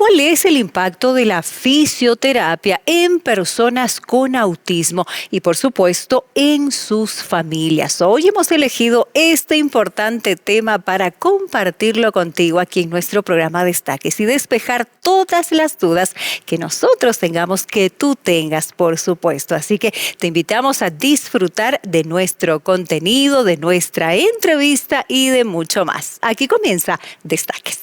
¿Cuál es el impacto de la fisioterapia en personas con autismo y, por supuesto, en sus familias? Hoy hemos elegido este importante tema para compartirlo contigo aquí en nuestro programa Destaques y despejar todas las dudas que nosotros tengamos, que tú tengas, por supuesto. Así que te invitamos a disfrutar de nuestro contenido, de nuestra entrevista y de mucho más. Aquí comienza Destaques.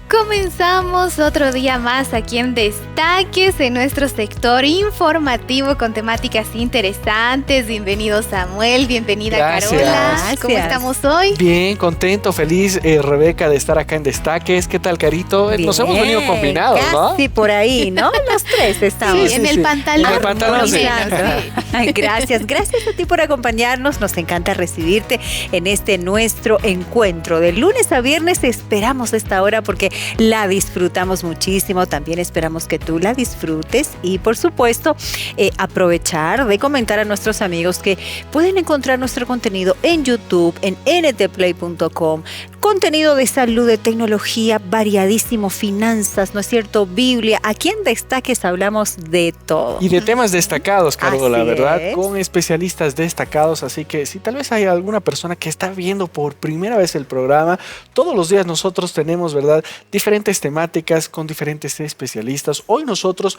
Comenzamos otro día más aquí en Destaques, en nuestro sector informativo con temáticas interesantes. Bienvenido Samuel, bienvenida Carola. ¿Cómo estamos hoy? Bien, contento, feliz, Rebeca, de estar acá en Destaques. ¿Qué tal, Carito? Bien, nos hemos venido combinados, ¿no? Sí, por ahí, ¿no? Los tres estamos. Sí, en el pantalón. En el pantalón, sí. Ay, gracias a ti por acompañarnos. Nos encanta recibirte en este nuestro encuentro. De lunes a viernes esperamos esta hora porque la disfrutamos muchísimo. También esperamos que tú la disfrutes y, por supuesto, aprovechar de comentar a nuestros amigos que pueden encontrar nuestro contenido en YouTube, en ntplay.com. Contenido de salud, de tecnología, variadísimo, finanzas, ¿no es cierto? Biblia. Aquí en Destaques hablamos de todo. Y de temas destacados, Carola, Así ¿verdad? es. Con especialistas destacados. Así que si tal vez hay alguna persona que está viendo por primera vez el programa, todos los días nosotros tenemos, ¿verdad?, diferentes temáticas con diferentes especialistas. Hoy nosotros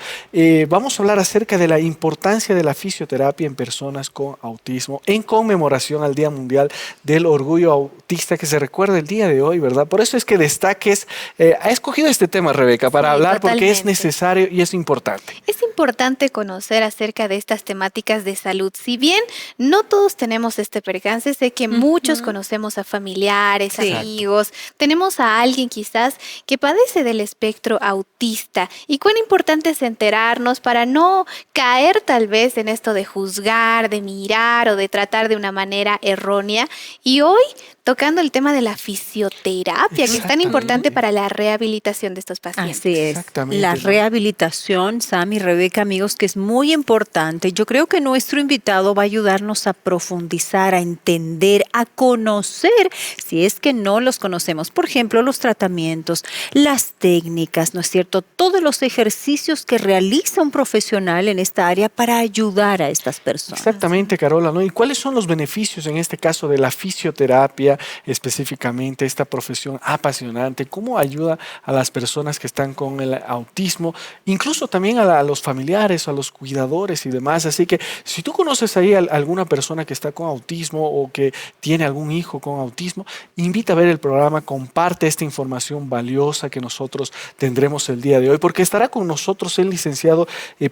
vamos a hablar acerca de la importancia de la fisioterapia en personas con autismo en conmemoración al Día Mundial del Orgullo Autista, que se recuerda el día de hoy, ¿verdad? Por eso es que Destaques ha escogido este tema, Rebeca, para hablar, totalmente. porque es necesario y es importante. Es importante conocer acerca de estas temáticas de salud. Si bien no todos tenemos este percance, sé que muchos conocemos a familiares, Sí. amigos, tenemos a alguien quizás que padece del espectro autista. Y cuán importante es enterarnos para no caer tal vez en esto de juzgar, de mirar o de tratar de una manera errónea. Y hoy tocando el tema de la fisioterapia, que es tan importante para la rehabilitación de estos pacientes. Así es. Exactamente, La ¿no? rehabilitación, Sam y Rebeca, amigos, que es muy importante. Yo creo que nuestro invitado va a ayudarnos a profundizar, a entender, a conocer, si es que no los conocemos. Por ejemplo, los tratamientos, las técnicas, ¿no es cierto? Todos los ejercicios que realiza un profesional en esta área para ayudar a estas personas. Exactamente, Carola, ¿no? ¿Y cuáles son los beneficios en este caso de la fisioterapia, específicamente esta profesión apasionante? ¿Cómo ayuda a las personas que están con el autismo? Incluso también a los familiares, a los cuidadores y demás. Así que si tú conoces ahí a alguna persona que está con autismo o que tiene algún hijo con autismo, invita a ver el programa, comparte esta información valiosa que nosotros tendremos el día de hoy, porque estará con nosotros el licenciado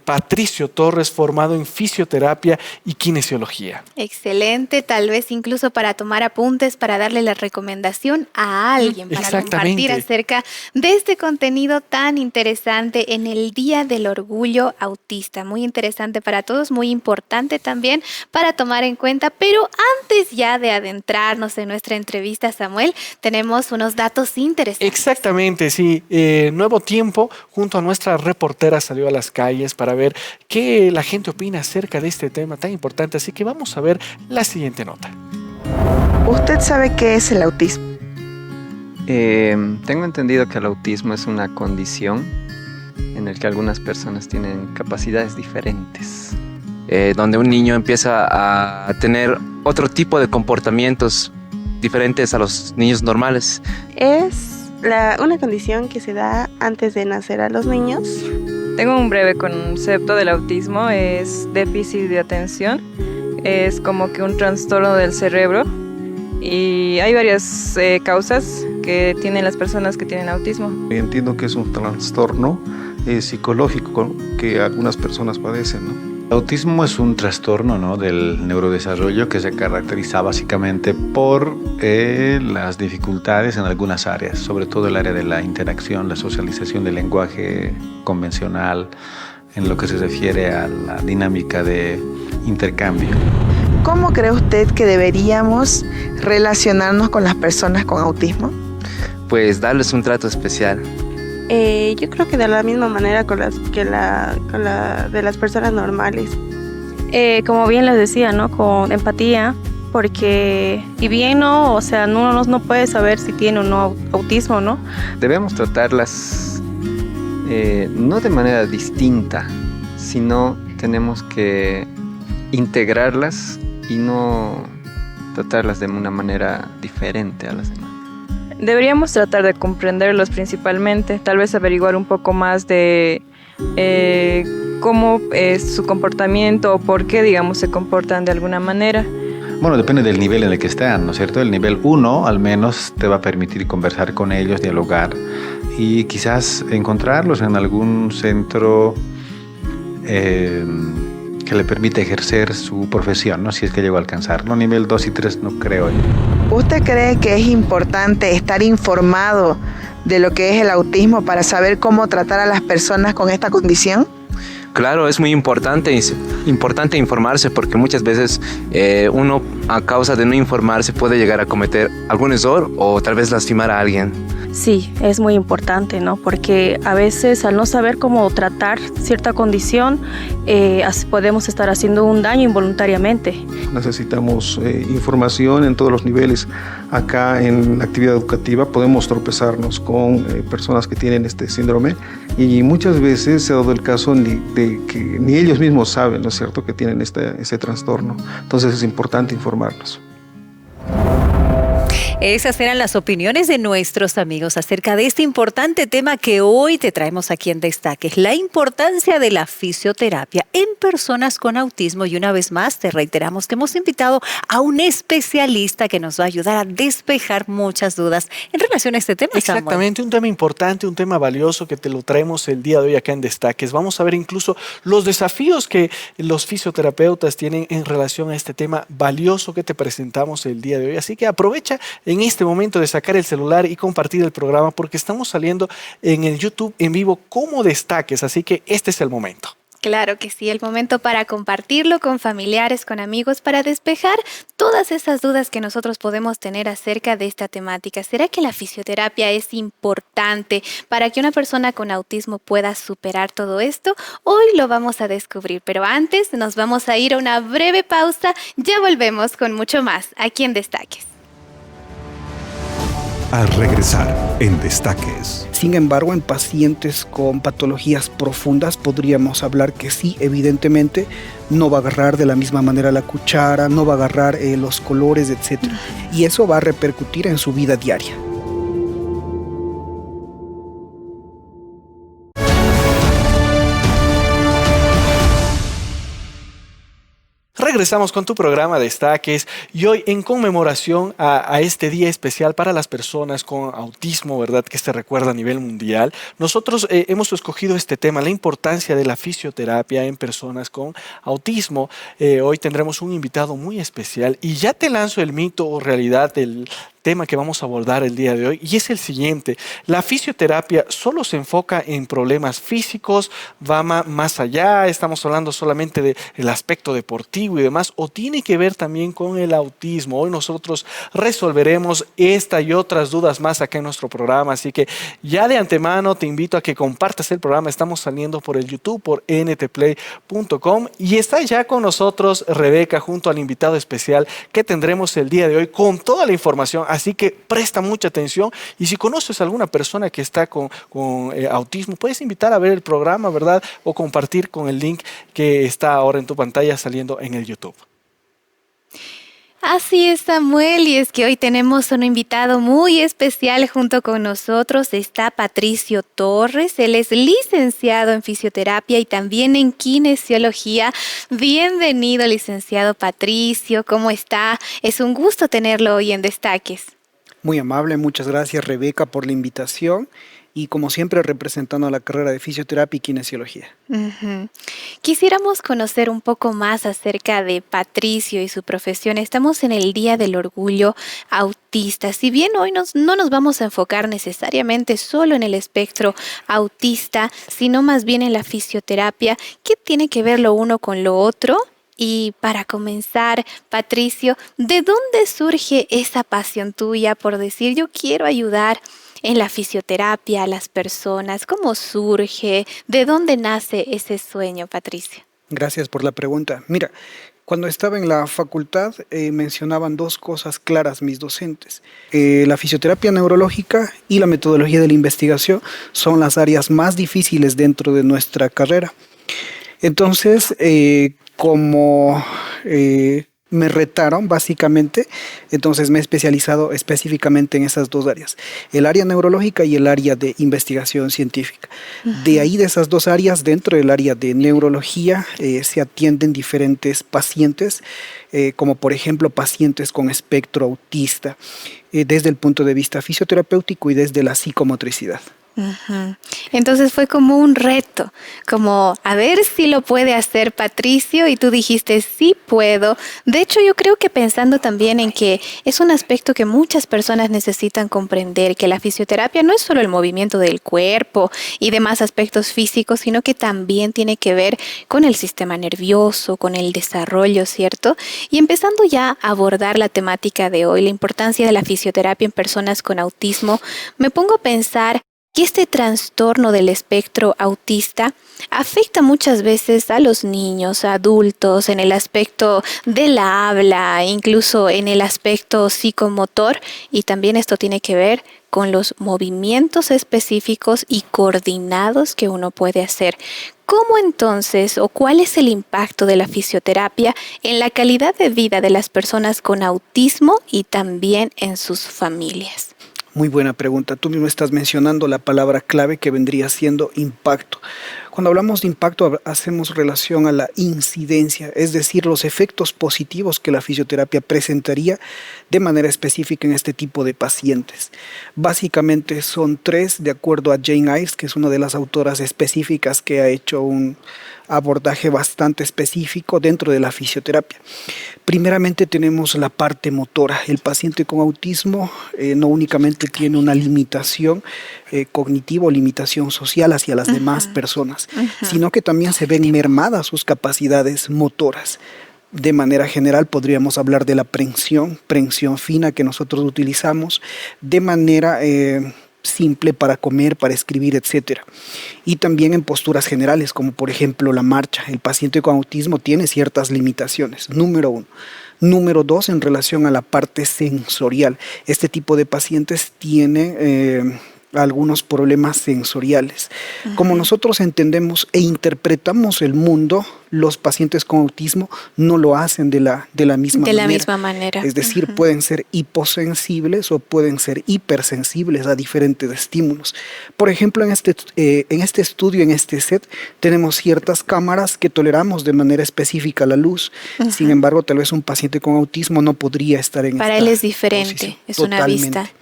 Patricio Torres, formado en fisioterapia y kinesiología. Excelente, tal vez incluso para tomar apuntes, para darle la recomendación a alguien, para compartir acerca de este contenido tan interesante en el Día del Orgullo Autista. Muy interesante para todos, muy importante también para tomar en cuenta. Pero antes ya de adentrarnos en nuestra entrevista, Samuel, tenemos unos datos interesantes. Exactamente, sí. Nuevo Tiempo, junto a nuestra reportera, salió a las calles para ver qué la gente opina acerca de este tema tan importante. Así que vamos a ver la siguiente nota. ¿Usted sabe qué es el autismo? Tengo entendido que el autismo es una condición en la que algunas personas tienen capacidades diferentes. Donde un niño empieza a tener otro tipo de comportamientos diferentes a los niños normales. Es una condición que se da antes de nacer a los niños. Tengo un breve concepto del autismo, es déficit de atención, es como que un trastorno del cerebro y hay varias causas que tienen las personas que tienen autismo. Entiendo que es un trastorno psicológico que algunas personas padecen, ¿no? El autismo es un trastorno, ¿no?, del neurodesarrollo que se caracteriza básicamente por las dificultades en algunas áreas, sobre todo el área de la interacción, la socialización del lenguaje convencional, en lo que se refiere a la dinámica de intercambio. ¿Cómo cree usted que deberíamos relacionarnos con las personas con autismo? Pues darles un trato especial. Yo creo que de la misma manera con las de las personas normales. Como bien les decía, ¿no? Con empatía, porque y bien no, o sea, uno no puede saber si tiene o no autismo, ¿no? Debemos tratarlas no de manera distinta, sino tenemos que integrarlas y no tratarlas de una manera diferente a las demás. Deberíamos tratar de comprenderlos principalmente, tal vez averiguar un poco más de cómo es su comportamiento o por qué, digamos, se comportan de alguna manera. Bueno, depende del nivel en el que están, ¿no es cierto? El nivel 1 al menos te va a permitir conversar con ellos, dialogar y quizás encontrarlos en algún centro que le permite ejercer su profesión, ¿no? Si es que llegó a alcanzarlo. Nivel 2 y 3 no creo. ¿Usted cree que es importante estar informado de lo que es el autismo para saber cómo tratar a las personas con esta condición? Claro, es muy importante informarse, porque muchas veces uno, a causa de no informarse, puede llegar a cometer algún error o tal vez lastimar a alguien. Sí, es muy importante, ¿no? Porque a veces al no saber cómo tratar cierta condición, podemos estar haciendo un daño involuntariamente. Necesitamos información en todos los niveles. Acá en la actividad educativa podemos tropezarnos con personas que tienen este síndrome y muchas veces se ha dado el caso de que ni ellos mismos saben, ¿no es cierto?, que tienen ese trastorno. Entonces es importante informarnos. Esas eran las opiniones de nuestros amigos acerca de este importante tema que hoy te traemos aquí en Destaques, la importancia de la fisioterapia en personas con autismo. Y una vez más te reiteramos que hemos invitado a un especialista que nos va a ayudar a despejar muchas dudas en relación a este tema. Exactamente, Samuel. un tema importante, un tema valioso que te lo traemos el día de hoy acá en Destaques. Vamos a ver incluso los desafíos que los fisioterapeutas tienen en relación a este tema valioso que te presentamos el día de hoy. Así que aprovecha en este momento de sacar el celular y compartir el programa, porque estamos saliendo en el YouTube en vivo como Destaques, así que este es el momento. Claro que sí, el momento para compartirlo con familiares, con amigos, para despejar todas esas dudas que nosotros podemos tener acerca de esta temática. ¿Será que la fisioterapia es importante para que una persona con autismo pueda superar todo esto? Hoy lo vamos a descubrir, pero antes nos vamos a ir a una breve pausa. Ya volvemos con mucho más aquí en Destaques. Al regresar en Destaques. Sin embargo, en pacientes con patologías profundas podríamos hablar que sí, evidentemente, no va a agarrar de la misma manera la cuchara, no va a agarrar los colores, etc. Y eso va a repercutir en su vida diaria. Regresamos con tu programa Destaques y hoy en conmemoración a este día especial para las personas con autismo, ¿verdad? Que se recuerda a nivel mundial. Nosotros hemos escogido este tema, la importancia de la fisioterapia en personas con autismo. Hoy tendremos un invitado muy especial y ya te lanzo el mito o realidad del tema que vamos a abordar el día de hoy, y es el siguiente: la fisioterapia solo se enfoca en problemas físicos, va más allá, estamos hablando solamente del aspecto deportivo y demás, o tiene que ver también con el autismo. Hoy nosotros resolveremos esta y otras dudas más acá en nuestro programa, así que ya de antemano te invito a que compartas el programa. Estamos saliendo por el YouTube, por ntplay.com, y está ya con nosotros Rebeca junto al invitado especial que tendremos el día de hoy con toda la información. Así que presta mucha atención, y si conoces a alguna persona que está con autismo, puedes invitar a ver el programa, ¿verdad? O compartir con el link que está ahora en tu pantalla saliendo en el YouTube. Así es, Samuel, y es que hoy tenemos un invitado muy especial junto con nosotros. Está Patricio Torres, él es licenciado en fisioterapia y también en kinesiología. Bienvenido, licenciado Patricio, ¿cómo está? Es un gusto tenerlo hoy en Destaques. Muy amable, muchas gracias Rebeca por la invitación. Y como siempre representando la carrera de fisioterapia y kinesiología. Quisiéramos conocer un poco más acerca de Patricio y su profesión. Estamos en el Día del Orgullo Autista. Si bien hoy no nos vamos a enfocar necesariamente solo en el espectro autista, sino más bien en la fisioterapia, ¿qué tiene que ver lo uno con lo otro? Y para comenzar, Patricio, ¿de dónde surge esa pasión tuya por decir yo quiero ayudar en la fisioterapia a las personas? ¿Cómo surge? ¿De dónde nace ese sueño, Patricio? Gracias por la pregunta. Mira, cuando estaba en la facultad mencionaban dos cosas claras mis docentes. La fisioterapia neurológica y la metodología de la investigación son las áreas más difíciles dentro de nuestra carrera. Entonces, como me retaron básicamente, entonces me he especializado específicamente en esas dos áreas, el área neurológica y el área de investigación científica. De ahí, de esas dos áreas, dentro del área de neurología se atienden diferentes pacientes, como por ejemplo pacientes con espectro autista, desde el punto de vista fisioterapéutico y desde la psicomotricidad. Entonces fue como un reto, como a ver si lo puede hacer Patricio, y tú dijiste sí puedo. De hecho, yo creo que pensando también en que es un aspecto que muchas personas necesitan comprender, que la fisioterapia no es solo el movimiento del cuerpo y demás aspectos físicos, sino que también tiene que ver con el sistema nervioso, con el desarrollo, ¿cierto? Y empezando ya a abordar la temática de hoy, la importancia de la fisioterapia en personas con autismo, me pongo a pensar que este trastorno del espectro autista afecta muchas veces a los niños, a adultos, en el aspecto de la habla, incluso en el aspecto psicomotor, y también esto tiene que ver con los movimientos específicos y coordinados que uno puede hacer. ¿Cómo entonces, o cuál es el impacto de la fisioterapia en la calidad de vida de las personas con autismo y también en sus familias? Muy buena pregunta. Tú mismo estás mencionando la palabra clave, que vendría siendo impacto. Cuando hablamos de impacto hacemos relación a la incidencia, es decir, los efectos positivos que la fisioterapia presentaría de manera específica en este tipo de pacientes. Básicamente son tres, de acuerdo a Jane Ives, que es una de las autoras específicas que ha hecho un abordaje bastante específico dentro de la fisioterapia. Primeramente tenemos la parte motora. El paciente con autismo no únicamente tiene una limitación cognitiva o limitación social hacia las demás personas, sino que también se ven mermadas sus capacidades motoras. De manera general podríamos hablar de la prensión fina que nosotros utilizamos de manera simple para comer, para escribir, etc. Y también en posturas generales, como por ejemplo la marcha. El paciente con autismo tiene ciertas limitaciones, número uno. Número dos, en relación a la parte sensorial. Este tipo de pacientes tiene algunos problemas sensoriales. Como nosotros entendemos e interpretamos el mundo, los pacientes con autismo no lo hacen de la misma manera. Es decir, pueden ser hiposensibles o pueden ser hipersensibles a diferentes estímulos. Por ejemplo, en este estudio, en este set, tenemos ciertas cámaras que toleramos de manera específica la luz. Sin embargo, tal vez un paciente con autismo no podría estar en Para él es diferente, posición. Es totalmente. Una vista.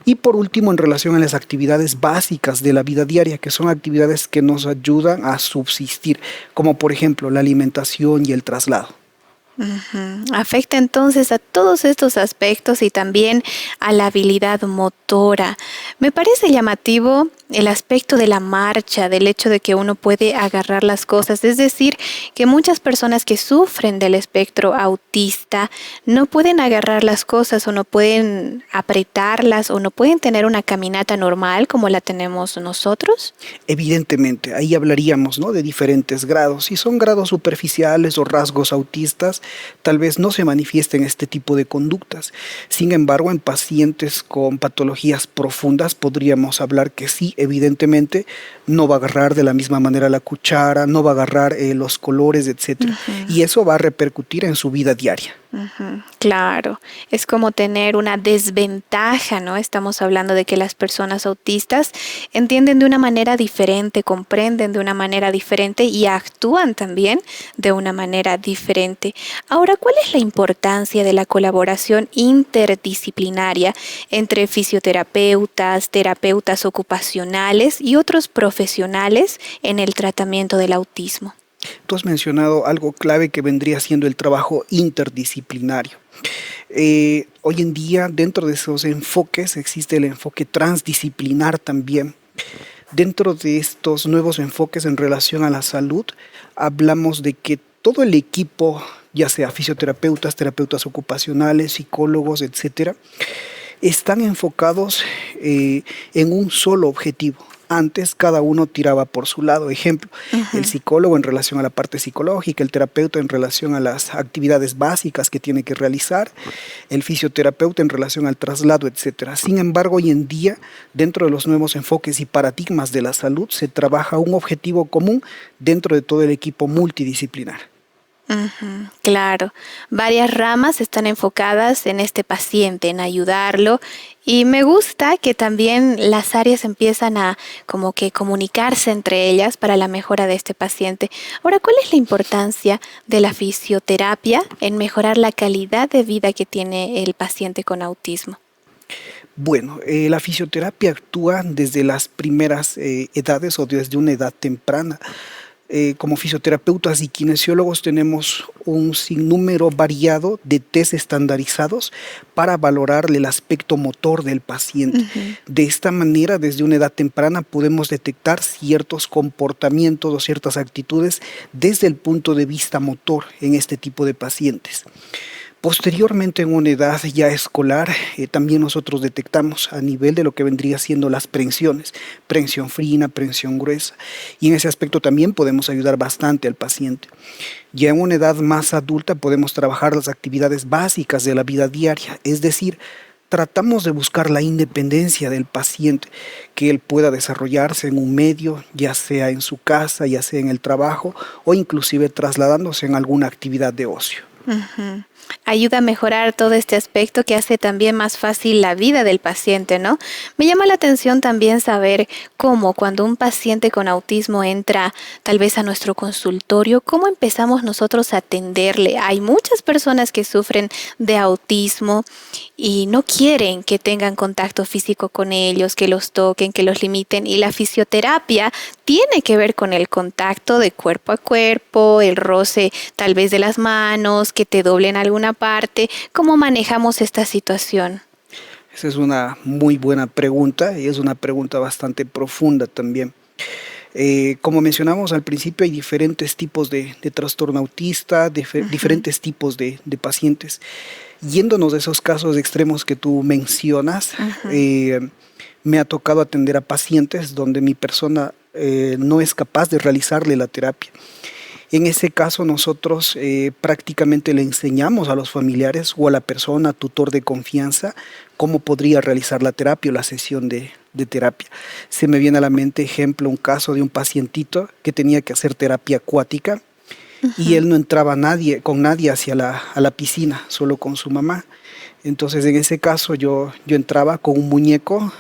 Y por último, en relación a las actividades básicas de la vida diaria, que son actividades que nos ayudan a subsistir, como por ejemplo la alimentación y el traslado. Afecta entonces a todos estos aspectos y también a la habilidad motora. Me parece llamativo el aspecto de la marcha, del hecho de que uno puede agarrar las cosas. Es decir, que muchas personas que sufren del espectro autista no pueden agarrar las cosas o no pueden apretarlas o no pueden tener una caminata normal como la tenemos nosotros. Evidentemente, ahí hablaríamos, ¿no?, de diferentes grados. Si son grados superficiales o rasgos autistas, tal vez no se manifiesten este tipo de conductas. Sin embargo, en pacientes con patologías profundas podríamos hablar que sí, evidentemente no va a agarrar de la misma manera la cuchara, no va a agarrar los colores, etc. Y eso va a repercutir en su vida diaria. Claro, es como tener una desventaja, ¿no? Estamos hablando de que las personas autistas entienden de una manera diferente, comprenden de una manera diferente y actúan también de una manera diferente. Ahora, ¿cuál es la importancia de la colaboración interdisciplinaria entre fisioterapeutas, terapeutas ocupacionales y otros profesionales en el tratamiento del autismo? Tú has mencionado algo clave que vendría siendo el trabajo interdisciplinario. Hoy en día, dentro de esos enfoques, existe el enfoque transdisciplinar también. Dentro de estos nuevos enfoques en relación a la salud, hablamos de que todo el equipo, ya sea fisioterapeutas, terapeutas ocupacionales, psicólogos, etcétera, están enfocados en un solo objetivo. Antes cada uno tiraba por su lado. Ejemplo, el psicólogo en relación a la parte psicológica, el terapeuta en relación a las actividades básicas que tiene que realizar, el fisioterapeuta en relación al traslado, etcétera. Sin embargo, hoy en día, dentro de los nuevos enfoques y paradigmas de la salud, se trabaja un objetivo común dentro de todo el equipo multidisciplinar. Claro, varias ramas están enfocadas en este paciente, en ayudarlo, y me gusta que también las áreas empiezan a como que comunicarse entre ellas para la mejora de este paciente. Ahora, ¿cuál es la importancia de la fisioterapia en mejorar la calidad de vida que tiene el paciente con autismo? Bueno, la fisioterapia actúa desde las primeras edades o desde una edad temprana. Como fisioterapeutas y kinesiólogos tenemos un sinnúmero variado de test estandarizados para valorar el aspecto motor del paciente. De esta manera, desde una edad temprana podemos detectar ciertos comportamientos o ciertas actitudes desde el punto de vista motor en este tipo de pacientes. Posteriormente, en una edad ya escolar, también nosotros detectamos a nivel de lo que vendría siendo las prensiones, prensión fina, prensión gruesa, y en ese aspecto también podemos ayudar bastante al paciente. Ya en una edad más adulta podemos trabajar las actividades básicas de la vida diaria, es decir, tratamos de buscar la independencia del paciente, que él pueda desarrollarse en un medio, ya sea en su casa, ya sea en el trabajo o inclusive trasladándose en alguna actividad de ocio. Ayuda a mejorar todo este aspecto que hace también más fácil la vida del paciente, ¿no? Me llama la atención también saber cómo cuando un paciente con autismo entra tal vez a nuestro consultorio, ¿cómo empezamos nosotros a atenderle? Hay muchas personas que sufren de autismo y no quieren que tengan contacto físico con ellos, que los toquen, que los limiten, y la fisioterapia tiene que ver con el contacto de cuerpo a cuerpo, el roce tal vez de las manos, que te doblen alguna parte. ¿Cómo manejamos esta situación? Esa es una muy buena pregunta y es una pregunta bastante profunda también. Como mencionamos al principio, hay diferentes tipos de trastorno autista, diferentes tipos de pacientes. Yéndonos de esos casos extremos que tú mencionas, me ha tocado atender a pacientes donde mi persona no es capaz de realizarle la terapia. En ese caso nosotros prácticamente le enseñamos a los familiares o a la persona, tutor de confianza, cómo podría realizar la terapia o la sesión de terapia. Se me viene a la mente, ejemplo, un caso de un pacientito que tenía que hacer terapia acuática y él no entraba con nadie hacia a la piscina, solo con su mamá. Entonces en ese caso yo entraba con un muñeco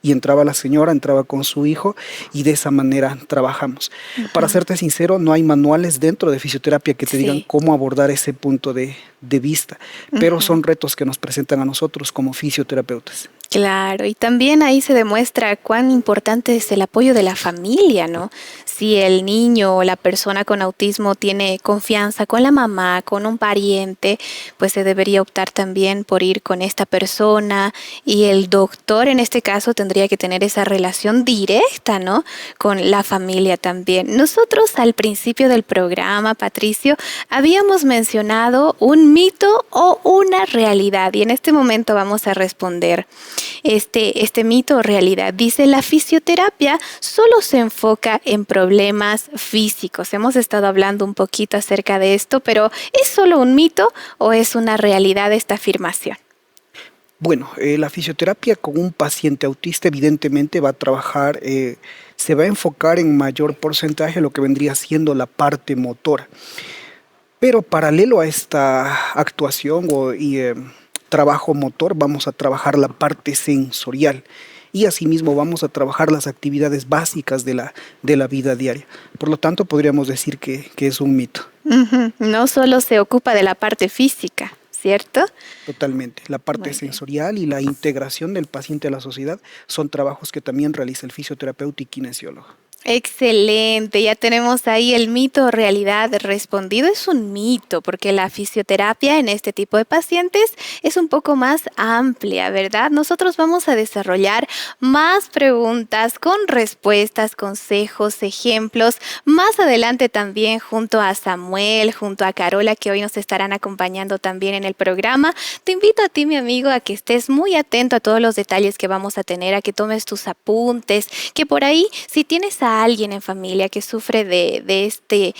y entraba la señora, entraba con su hijo y de esa manera trabajamos. Para serte sincero, no hay manuales dentro de fisioterapia que te digan cómo abordar ese punto de vista, pero son retos que nos presentan a nosotros como fisioterapeutas. Claro, y también ahí se demuestra cuán importante es el apoyo de la familia, ¿no? Si el niño o la persona con autismo tiene confianza con la mamá, con un pariente, pues se debería optar también por ir con esta persona, y el doctor en este caso tendría que tener esa relación directa, ¿no? Con la familia también. Nosotros al principio del programa, Patricio, habíamos mencionado un mito o una realidad, y en este momento vamos a responder este mito o realidad. Dice: la fisioterapia solo se enfoca en problemas físicos. Hemos estado hablando un poquito acerca de esto, pero ¿es solo un mito o es una realidad esta afirmación? Bueno, la fisioterapia con un paciente autista evidentemente va a trabajar, se va a enfocar en mayor porcentaje lo que vendría siendo la parte motora. Pero paralelo a esta actuación y trabajo motor, vamos a trabajar la parte sensorial y asimismo vamos a trabajar las actividades básicas de la vida diaria. Por lo tanto, podríamos decir que es un mito. No solo se ocupa de la parte física, ¿cierto? Totalmente. La parte sensorial y la integración del paciente a la sociedad son trabajos que también realiza el fisioterapeuta y kinesiólogo. Excelente, ya tenemos ahí el mito o realidad respondido. Es un mito porque la fisioterapia en este tipo de pacientes es un poco más amplia, ¿verdad? Nosotros vamos a desarrollar más preguntas con respuestas, consejos, ejemplos. Más adelante también junto a Samuel, junto a Carola, que hoy nos estarán acompañando también en el programa. Te invito a ti, mi amigo, a que estés muy atento a todos los detalles que vamos a tener, a que tomes tus apuntes, que por ahí, si tienes a alguien en familia que sufre de este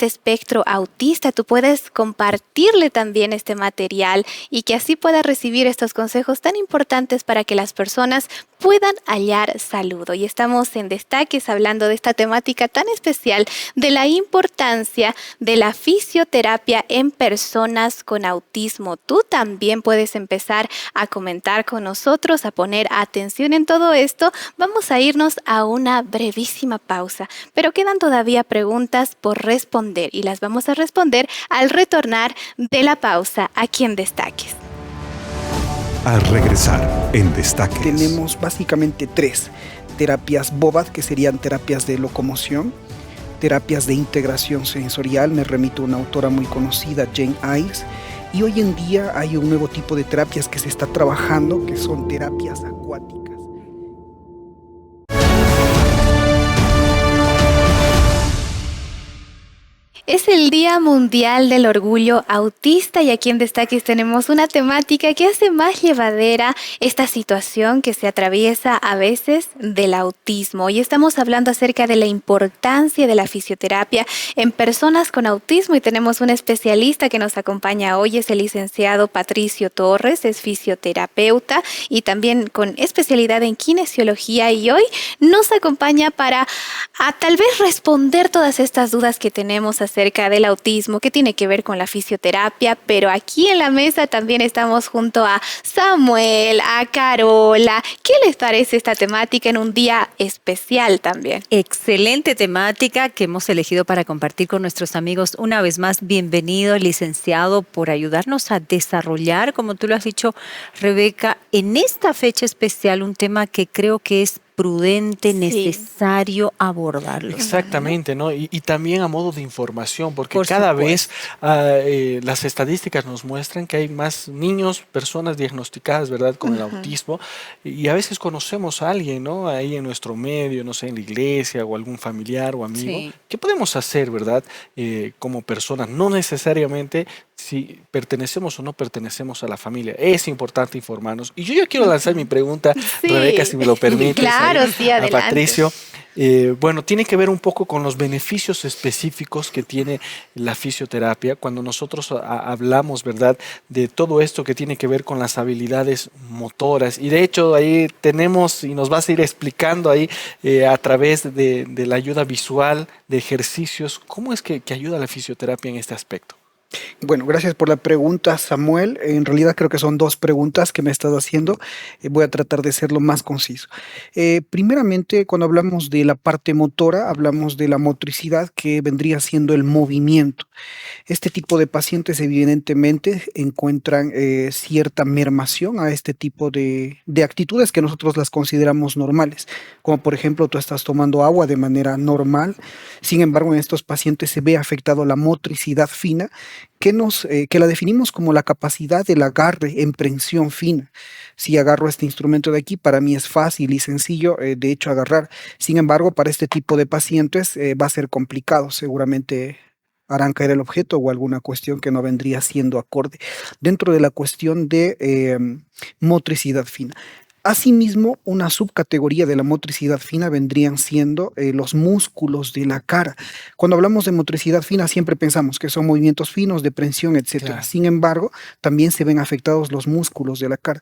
espectro autista, tú puedes compartirle también este material y que así pueda recibir estos consejos tan importantes para que las personas puedan hallar salud. Y estamos en Destaques hablando de esta temática tan especial de la importancia de la fisioterapia en personas con autismo. Tú también puedes empezar a comentar con nosotros, a poner atención en todo esto. Vamos a irnos a una brevísima pausa, pero quedan todavía preguntas por responder y las vamos a responder al retornar de la pausa aquí en Destaques. Al regresar en Destaques. Tenemos básicamente 3 terapias BOBAT, que serían terapias de locomoción, terapias de integración sensorial, me remito a una autora muy conocida, Jane Ives, y hoy en día hay un nuevo tipo de terapias que se está trabajando, que son terapias acuáticas. Es el Día Mundial del Orgullo Autista y aquí en Destaques tenemos una temática que hace más llevadera esta situación que se atraviesa a veces del autismo. Y estamos hablando acerca de la importancia de la fisioterapia en personas con autismo y tenemos un especialista que nos acompaña hoy, es el licenciado Patricio Torres, es fisioterapeuta y también con especialidad en kinesiología y hoy nos acompaña para tal vez responder todas estas dudas que tenemos acerca del autismo, que tiene que ver con la fisioterapia, pero aquí en la mesa también estamos junto a Samuel, a Carola. ¿Qué les parece esta temática en un día especial también? Excelente temática que hemos elegido para compartir con nuestros amigos. Una vez más, bienvenido, licenciado, por ayudarnos a desarrollar, como tú lo has dicho, Rebeca, en esta fecha especial un tema que creo que es prudente, necesario abordarlo. Exactamente, ¿no? Y también a modo de información, porque cada vez las estadísticas nos muestran que hay más niños, personas diagnosticadas, ¿verdad?, con el autismo, y a veces conocemos a alguien, ¿no?, ahí en nuestro medio, no sé, en la iglesia o algún familiar o amigo. ¿Qué podemos hacer, verdad, como personas? No necesariamente si pertenecemos o no pertenecemos a la familia. Es importante informarnos. Y yo ya quiero lanzar mi pregunta, Rebeca, si me lo permites. Claro, sí, adelante. A Patricio. Bueno, tiene que ver un poco con los beneficios específicos que tiene la fisioterapia cuando nosotros hablamos, ¿verdad?, de todo esto que tiene que ver con las habilidades motoras. Y de hecho ahí tenemos, y nos vas a ir explicando ahí a través de la ayuda visual, de ejercicios, ¿cómo es que ayuda la fisioterapia en este aspecto? Bueno, gracias por la pregunta, Samuel. En realidad creo que son 2 preguntas que me he estado haciendo. Voy a tratar de ser lo más conciso. Primeramente, cuando hablamos de la parte motora, hablamos de la motricidad, que vendría siendo el movimiento. Este tipo de pacientes evidentemente encuentran cierta mermación a este tipo de actitudes que nosotros las consideramos normales, como por ejemplo tú estás tomando agua de manera normal. Sin embargo, en estos pacientes se ve afectado la motricidad fina, que la definimos como la capacidad del agarre en prensión fina. Si agarro este instrumento de aquí, para mí es fácil y sencillo, de hecho, agarrar. Sin embargo, para este tipo de pacientes va a ser complicado. Seguramente harán caer el objeto o alguna cuestión que no vendría siendo acorde dentro de la cuestión de motricidad fina. Asimismo, una subcategoría de la motricidad fina vendrían siendo los músculos de la cara. Cuando hablamos de motricidad fina siempre pensamos que son movimientos finos de prensión, etc. Claro. Sin embargo, también se ven afectados los músculos de la cara.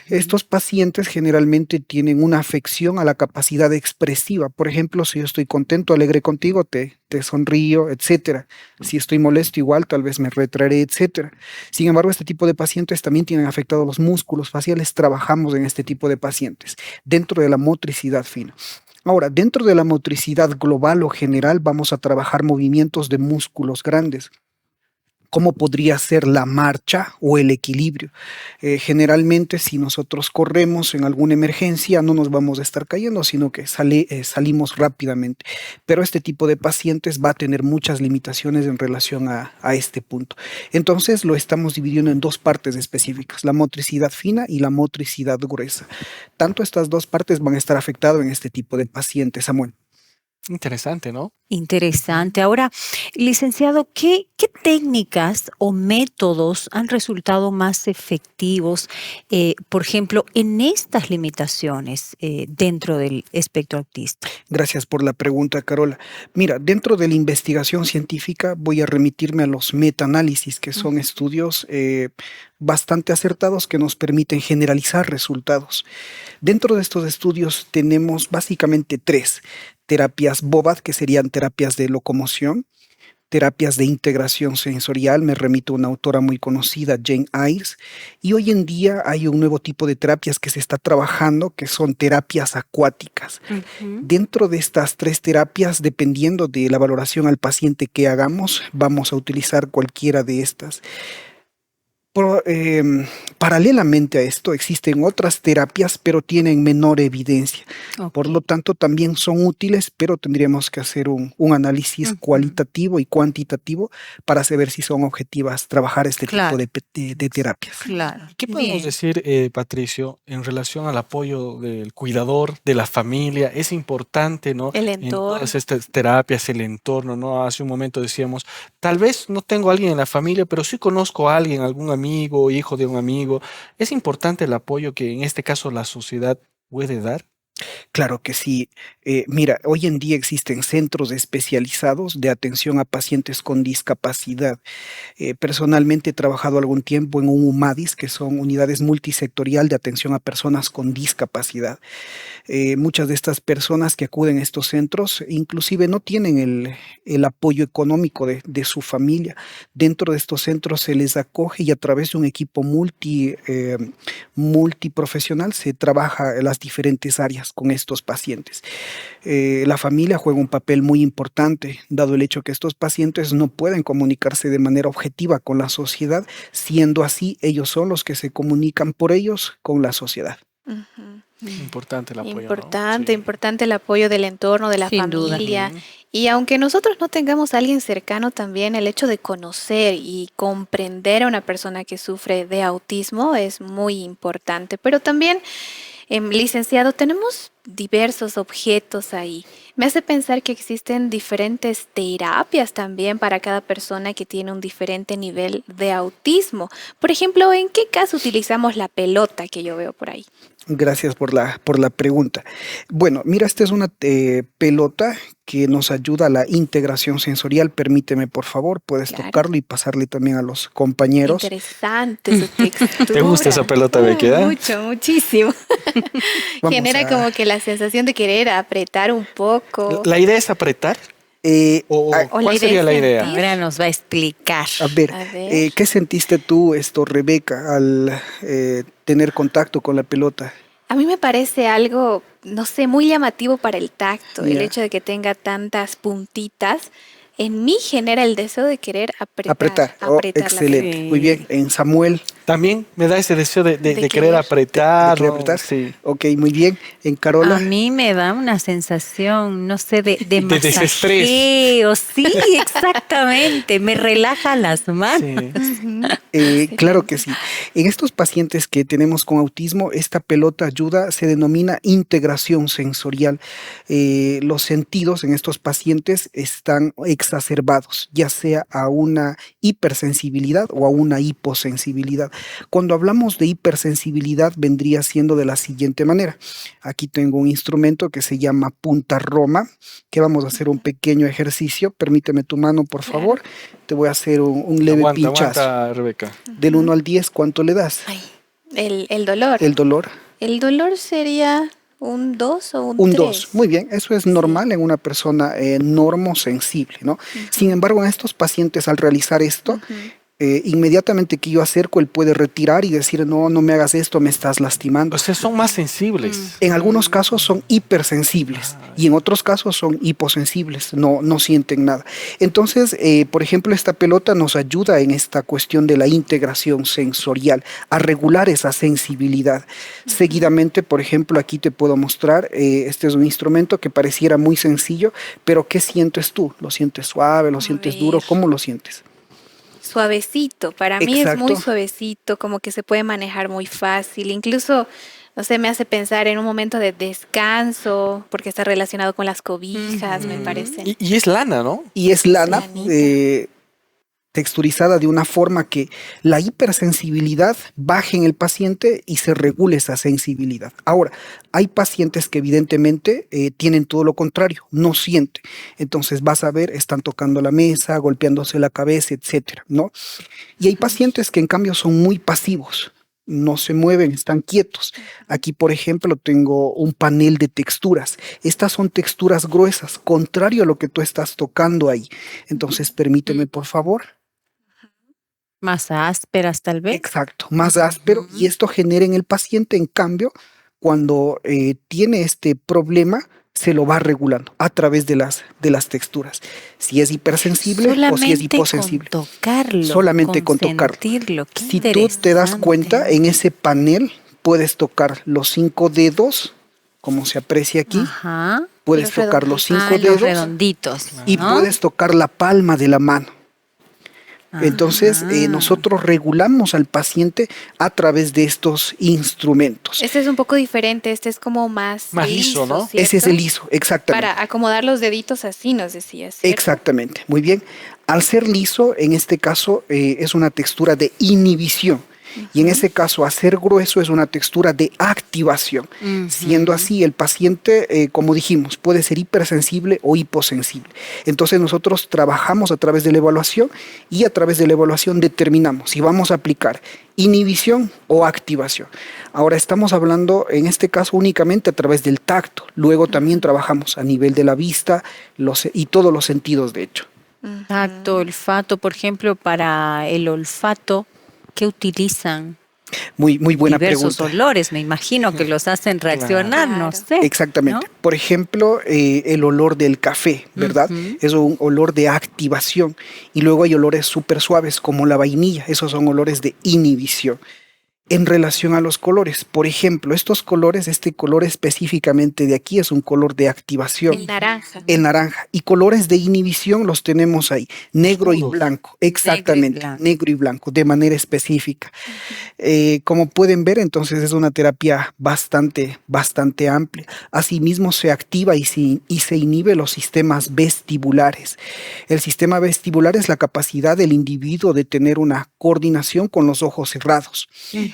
Estos pacientes generalmente tienen una afección a la capacidad expresiva. Por ejemplo, si yo estoy contento, alegre contigo, te sonrío, etc. Si estoy molesto, igual tal vez me retraeré, etc. Sin embargo, este tipo de pacientes también tienen afectados los músculos faciales. Trabajamos en este tipo de pacientes dentro de la motricidad fina. Ahora, dentro de la motricidad global o general vamos a trabajar movimientos de músculos grandes. cómo podría ser la marcha o el equilibrio. Generalmente, si nosotros corremos en alguna emergencia, no nos vamos a estar cayendo, sino que salimos rápidamente. Pero este tipo de pacientes va a tener muchas limitaciones en relación a este punto. Entonces, lo estamos dividiendo en dos partes específicas, la motricidad fina y la motricidad gruesa. Tanto estas dos partes van a estar afectadas en este tipo de pacientes, Samuel. Interesante, ¿no? Interesante. Ahora, licenciado, ¿qué técnicas o métodos han resultado más efectivos, por ejemplo, en estas limitaciones dentro del espectro autista? Gracias por la pregunta, Carola. Mira, dentro de la investigación científica voy a remitirme a los metaanálisis, que son estudios bastante acertados que nos permiten generalizar resultados. Dentro de estos estudios tenemos básicamente 3 terapias BOVAD, que serían terapias de locomoción, terapias de integración sensorial, me remito a una autora muy conocida, Jane Ives, y hoy en día hay un nuevo tipo de terapias que se está trabajando, que son terapias acuáticas. Dentro de estas 3 terapias, dependiendo de la valoración al paciente que hagamos, vamos a utilizar cualquiera de estas. Paralelamente a esto existen otras terapias, pero tienen menor evidencia. Por lo tanto, también son útiles, pero tendríamos que hacer un análisis cualitativo y cuantitativo para saber si son objetivas trabajar este tipo de terapias. Claro. ¿Qué podemos decir, Patricio, en relación al apoyo del cuidador, de la familia? Es importante, ¿no? El entorno. En todas estas terapias, el entorno, ¿no? Hace un momento decíamos, tal vez no tengo a alguien en la familia, pero sí conozco a alguien, algún amigo, hijo de un amigo. ¿Es importante el apoyo que en este caso la sociedad puede dar? Claro que sí. Mira, hoy en día existen centros especializados de atención a pacientes con discapacidad. Personalmente he trabajado algún tiempo en un UMADIS, que son unidades multisectorial de atención a personas con discapacidad. Muchas de estas personas que acuden a estos centros inclusive no tienen el apoyo económico de su familia. Dentro de estos centros se les acoge y a través de un equipo multiprofesional se trabaja en las diferentes áreas con estos pacientes. La familia juega un papel muy importante, dado el hecho que estos pacientes no pueden comunicarse de manera objetiva con la sociedad, siendo así ellos son los que se comunican por ellos con la sociedad. Importante el apoyo. Importante el apoyo del entorno, de la familia. Y aunque nosotros no tengamos a alguien cercano, también el hecho de conocer y comprender a una persona que sufre de autismo es muy importante. Pero también, licenciado, tenemos diversos objetos ahí. Me hace pensar que existen diferentes terapias también para cada persona que tiene un diferente nivel de autismo. Por ejemplo, ¿en qué caso utilizamos la pelota que yo veo por ahí? Gracias por la pregunta. Bueno, mira, esta es una pelota que nos ayuda a la integración sensorial. Permíteme, por favor, puedes tocarlo y pasarle también a los compañeros. Interesante su textura. ¿Te gusta esa pelota, Becky? Muchísimo. Genera como que la sensación de querer apretar un poco. ¿La idea es apretar? ¿Cuál sería la idea? Ahora nos va a explicar. A ver. ¿Qué sentiste tú, Rebeca, al tener contacto con la pelota? A mí me parece algo, no sé, muy llamativo para el tacto. El hecho de que tenga tantas puntitas, en mí genera el deseo de querer apretar. Excelente. Muy bien. En Samuel. También me da ese deseo de querer apretar. ¿De querer apretar? Sí. Ok, muy bien. En Carola. A mí me da una sensación, no sé, de desestrés. Sí, exactamente. Me relaja las manos. Claro que sí. En estos pacientes que tenemos con autismo, esta pelota ayuda, se denomina integración sensorial. Los sentidos en estos pacientes están exacerbados, ya sea a una hipersensibilidad o a una hiposensibilidad. Cuando hablamos de hipersensibilidad vendría siendo de la siguiente manera. Aquí tengo un instrumento que se llama punta Roma, que vamos a hacer un pequeño ejercicio. Permíteme tu mano, por favor. Te voy a hacer un leve pinchazo. Aguanta, Rebeca. Del 1 al 10, ¿cuánto le das? El dolor. El dolor. El dolor sería un 2 o un 3. Un 2, muy bien, eso es normal en una persona normosensible, ¿no? Sin embargo, en estos pacientes al realizar esto, inmediatamente que yo acerco, él puede retirar y decir, no, no me hagas esto, me estás lastimando. O sea, son más sensibles. En algunos casos son hipersensibles y en otros casos son hiposensibles, no sienten nada. Entonces, por ejemplo, esta pelota nos ayuda en esta cuestión de la integración sensorial, a regular esa sensibilidad. Seguidamente, por ejemplo, aquí te puedo mostrar, este es un instrumento que pareciera muy sencillo, pero ¿qué sientes tú? ¿Lo sientes suave? ¿Lo sientes duro? ¿Cómo lo sientes? Suavecito, para mí es muy suavecito, como que se puede manejar muy fácil, incluso, no sé, me hace pensar en un momento de descanso, porque está relacionado con las cobijas, me parece. Y es lana, ¿no? Y es lana, texturizada de una forma que la hipersensibilidad baje en el paciente y se regule esa sensibilidad. Ahora, hay pacientes que evidentemente tienen todo lo contrario, no sienten. Entonces vas a ver, están tocando la mesa, golpeándose la cabeza, etcétera, ¿no? Y hay pacientes que en cambio son muy pasivos, no se mueven, están quietos. Aquí, por ejemplo, tengo un panel de texturas. Estas son texturas gruesas, contrario a lo que tú estás tocando ahí. Entonces, permíteme, por favor. Más ásperas, tal vez. Exacto, más áspero. Y esto genera en el paciente, en cambio, cuando tiene este problema, se lo va regulando a través de las texturas. Si es hipersensible o si es hiposensible. Solamente con tocarlo. Si tú te das cuenta, en ese panel puedes tocar los 5 dedos, como se aprecia aquí. Ajá. Puedes tocar los 5 dedos. Los redonditos. Y puedes tocar la palma de la mano. Entonces, nosotros regulamos al paciente a través de estos instrumentos. Este es un poco diferente, este es como más liso, ¿no? ¿cierto? Ese es el liso, exactamente. Para acomodar los deditos así, nos decías, ¿cierto? Exactamente, muy bien. Al ser liso, en este caso, es una textura de inhibición. Y en ese caso, hacer grueso es una textura de activación. Siendo así, el paciente, como dijimos, puede ser hipersensible o hiposensible. Entonces nosotros trabajamos a través de la evaluación y a través de la evaluación determinamos si vamos a aplicar inhibición o activación. Ahora estamos hablando en este caso únicamente a través del tacto. Luego también trabajamos a nivel de la vista y todos los sentidos, de hecho. Tacto, olfato, por ejemplo, para el olfato, ¿qué utilizan? Muy buena Diversos pregunta. olores, me imagino que los hacen reaccionar, no sé. Exactamente. ¿no? Por ejemplo, el olor del café, ¿verdad? Es un olor de activación. Y luego hay olores súper suaves como la vainilla. Esos son olores de inhibición. En relación a los colores, por ejemplo, estos colores, este color específicamente de aquí es un color de activación. El naranja. El naranja. Y colores de inhibición los tenemos ahí, negro y blanco, exactamente, negro y blanco, de manera específica. Como pueden ver, entonces es una terapia bastante amplia. Asimismo se activa y se inhibe los sistemas vestibulares. El sistema vestibular es la capacidad del individuo de tener una coordinación con los ojos cerrados.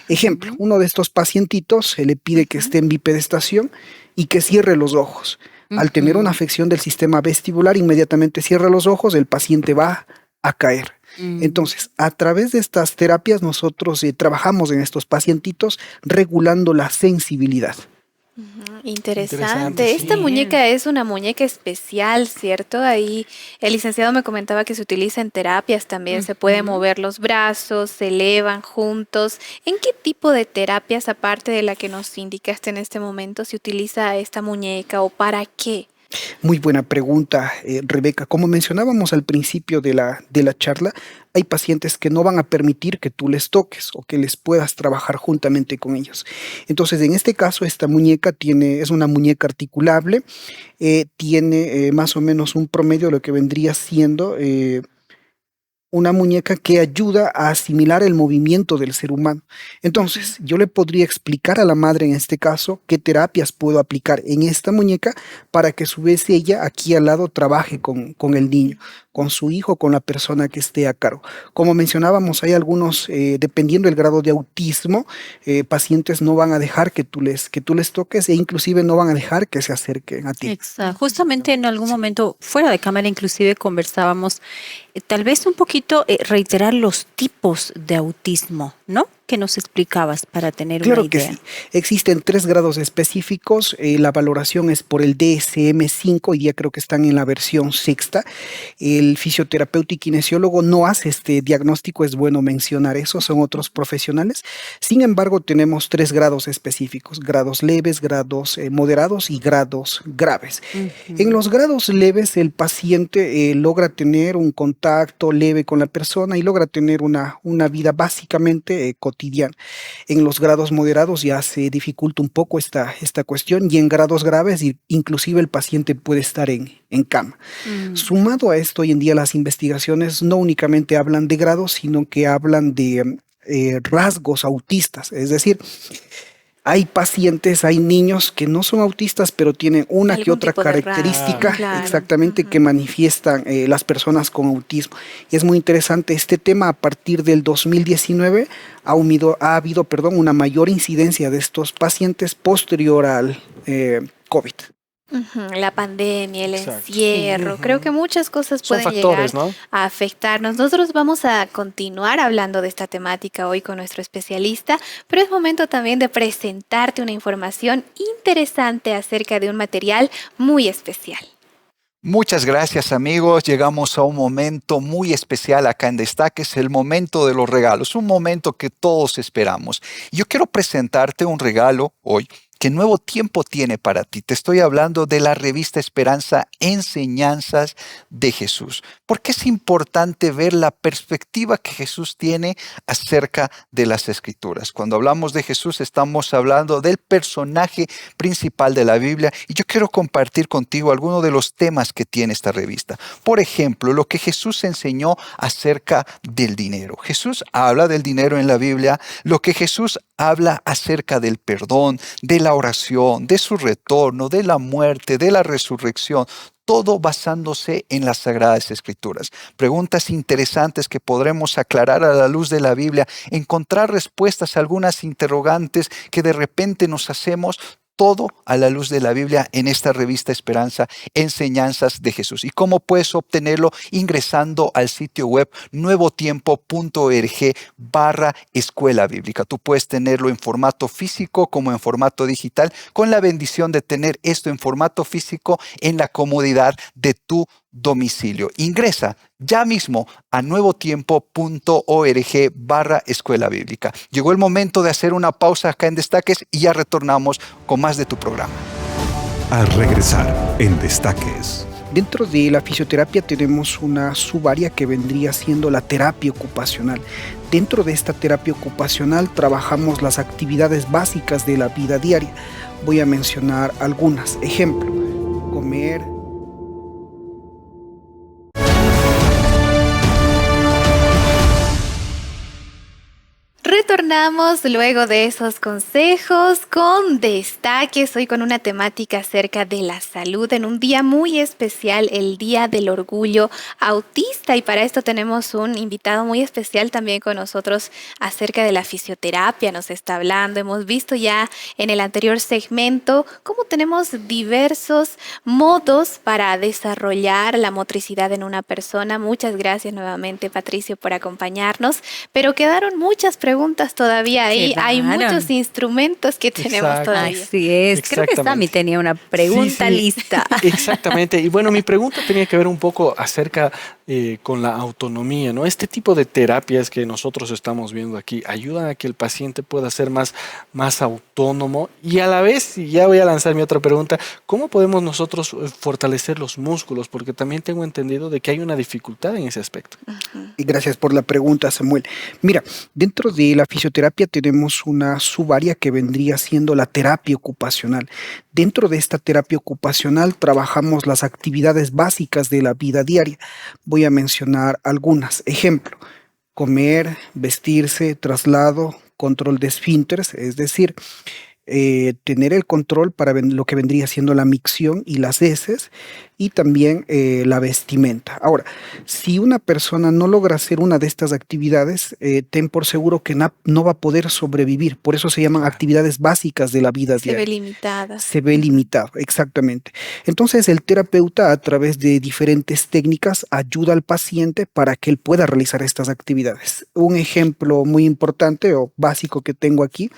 Ejemplo, uno de estos pacientitos se le pide que esté en bipedestación y que cierre los ojos. Al tener una afección del sistema vestibular, inmediatamente cierra los ojos, el paciente va a caer. Entonces, a través de estas terapias nosotros trabajamos en estos pacientitos regulando la sensibilidad. Interesante. Esta muñeca es una muñeca especial, ¿cierto? Ahí el licenciado me comentaba que se utiliza en terapias también, se pueden mover los brazos, se elevan juntos. ¿En qué tipo de terapias, aparte de la que nos indicaste en este momento, se utiliza esta muñeca o para qué? Muy buena pregunta, Rebeca. Como mencionábamos al principio de la charla, hay pacientes que no van a permitir que tú les toques o que les puedas trabajar juntamente con ellos. Entonces, en este caso, esta muñeca es una muñeca articulable, tiene más o menos un promedio de lo que vendría siendo una muñeca que ayuda a asimilar el movimiento del ser humano. Entonces, yo le podría explicar a la madre en este caso qué terapias puedo aplicar en esta muñeca para que a su vez ella aquí al lado trabaje con el niño, con su hijo, con la persona que esté a cargo. Como mencionábamos, hay algunos, dependiendo del grado de autismo, pacientes no van a dejar que tú les toques e inclusive no van a dejar que se acerquen a ti. Exacto. Justamente en algún momento, fuera de cámara inclusive, conversábamos, tal vez un poquito reiterar los tipos de autismo, ¿no? que nos explicabas para tener Claro una que idea. sí. Existen 3 grados específicos. La valoración es por el DSM-5. Hoy día creo que están en la versión sexta. El fisioterapeuta y kinesiólogo no hace este diagnóstico, es bueno mencionar eso, son otros profesionales. Sin embargo, tenemos 3 grados específicos: grados leves, grados moderados y grados graves. En los grados leves, el paciente logra tener un contacto leve con la persona y logra tener una vida básicamente cotidiana. En los grados moderados ya se dificulta un poco esta cuestión, y en grados graves inclusive el paciente puede estar en cama. Sumado a esto, hoy en día las investigaciones no únicamente hablan de grados, sino que hablan de rasgos autistas, es decir, hay pacientes, hay niños que no son autistas, pero tienen una que otra característica exactamente que manifiestan las personas con autismo. Y es muy interesante este tema. A partir del 2019 ha habido una mayor incidencia de estos pacientes posterior al COVID. La pandemia, el encierro, creo que muchas cosas pueden factores, llegar a afectarnos. Nosotros vamos a continuar hablando de esta temática hoy con nuestro especialista, pero es momento también de presentarte una información interesante acerca de un material muy especial. Muchas gracias, amigos. Llegamos a un momento muy especial acá en Destaque. Es el momento de los regalos, un momento que todos esperamos. Yo quiero presentarte un regalo hoy que Nuevo Tiempo tiene para ti. Te estoy hablando de la revista Esperanza, Enseñanzas de Jesús. Porque es importante ver la perspectiva que Jesús tiene acerca de las Escrituras. Cuando hablamos de Jesús, estamos hablando del personaje principal de la Biblia, y yo quiero compartir contigo algunos de los temas que tiene esta revista. Por ejemplo, lo que Jesús enseñó acerca del dinero. Jesús habla del dinero en la Biblia, lo que Jesús habla acerca del perdón, de la oración, de su retorno, de la muerte, de la resurrección, todo basándose en las Sagradas Escrituras. Preguntas interesantes que podremos aclarar a la luz de la Biblia, encontrar respuestas a algunas interrogantes que de repente nos hacemos, todo a la luz de la Biblia en esta revista Esperanza, Enseñanzas de Jesús. ¿Y cómo puedes obtenerlo? Ingresando al sitio web nuevotiempo.org/escuela bíblica. Tú puedes tenerlo en formato físico como en formato digital, con la bendición de tener esto en formato físico en la comodidad de tu domicilio. Ingresa ya mismo a nuevotiempo.org/escuela bíblica. Llegó el momento de hacer una pausa acá en Destaques y ya retornamos con más de tu programa. Al regresar en Destaques. Dentro de la fisioterapia tenemos una subárea que vendría siendo la terapia ocupacional. Dentro de esta terapia ocupacional trabajamos las actividades básicas de la vida diaria. Voy a mencionar algunas. Ejemplo, comer. Retornamos luego de esos consejos con Destaques, hoy con una temática acerca de la salud en un día muy especial, el Día del Orgullo Autista, y para esto tenemos un invitado muy especial también con nosotros acerca de la fisioterapia. Nos está hablando, hemos visto ya en el anterior segmento cómo tenemos diversos modos para desarrollar la motricidad en una persona. Muchas gracias nuevamente, Patricio, por acompañarnos, pero quedaron muchas preguntas todavía ahí. Hay muchos instrumentos que tenemos todavía. Así es. Creo que Sammy tenía una pregunta lista. Exactamente. Y bueno, mi pregunta tenía que ver un poco acerca con la autonomía, ¿no? Este tipo de terapias que nosotros estamos viendo aquí ayudan a que el paciente pueda ser más autónomo, y a la vez, y ya voy a lanzar mi otra pregunta, ¿cómo podemos nosotros fortalecer los músculos? Porque también tengo entendido de que hay una dificultad en ese aspecto. Y gracias por la pregunta, Samuel. Mira, dentro de la fisioterapia tenemos una subárea que vendría siendo la terapia ocupacional. Dentro de esta terapia ocupacional trabajamos las actividades básicas de la vida diaria. Voy a mencionar algunas. Ejemplo, comer, vestirse, traslado, control de esfínteres, es decir, tener el control para lo que vendría siendo la micción y las heces, y también la vestimenta. Ahora, si una persona no logra hacer una de estas actividades, ten por seguro que no va a poder sobrevivir. Por eso se llaman actividades básicas de la vida diaria. Se ve limitada. Se ve limitado, exactamente. Entonces, el terapeuta, a través de diferentes técnicas, ayuda al paciente para que él pueda realizar estas actividades. Un ejemplo muy importante o básico que tengo aquí,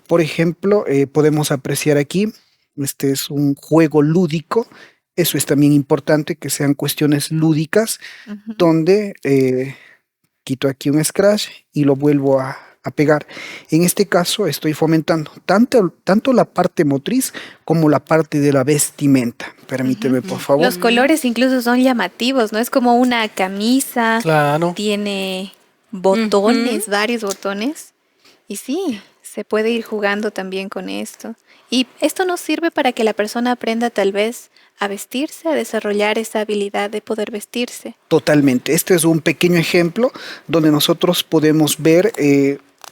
por ejemplo, podemos apreciar aquí, este es un juego lúdico. Eso es también importante, que sean cuestiones lúdicas, donde quito aquí un scratch y lo vuelvo a pegar. En este caso estoy fomentando tanto la parte motriz como la parte de la vestimenta. Permíteme, por favor. Los colores incluso son llamativos, ¿no? Es como una camisa, claro. Tiene botones, varios botones, y sí, se puede ir jugando también con esto. Y esto nos sirve para que la persona aprenda tal vez a vestirse, a desarrollar esa habilidad de poder vestirse. Totalmente. Este es un pequeño ejemplo donde nosotros podemos ver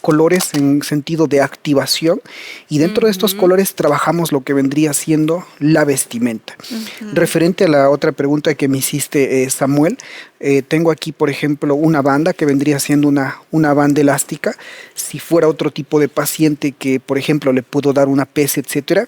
colores en sentido de activación, y dentro de estos colores trabajamos lo que vendría siendo la vestimenta. Referente a la otra pregunta que me hiciste, Samuel, tengo aquí, por ejemplo, una banda que vendría siendo una banda elástica. Si fuera otro tipo de paciente que, por ejemplo, le puedo dar una pesa, etcétera,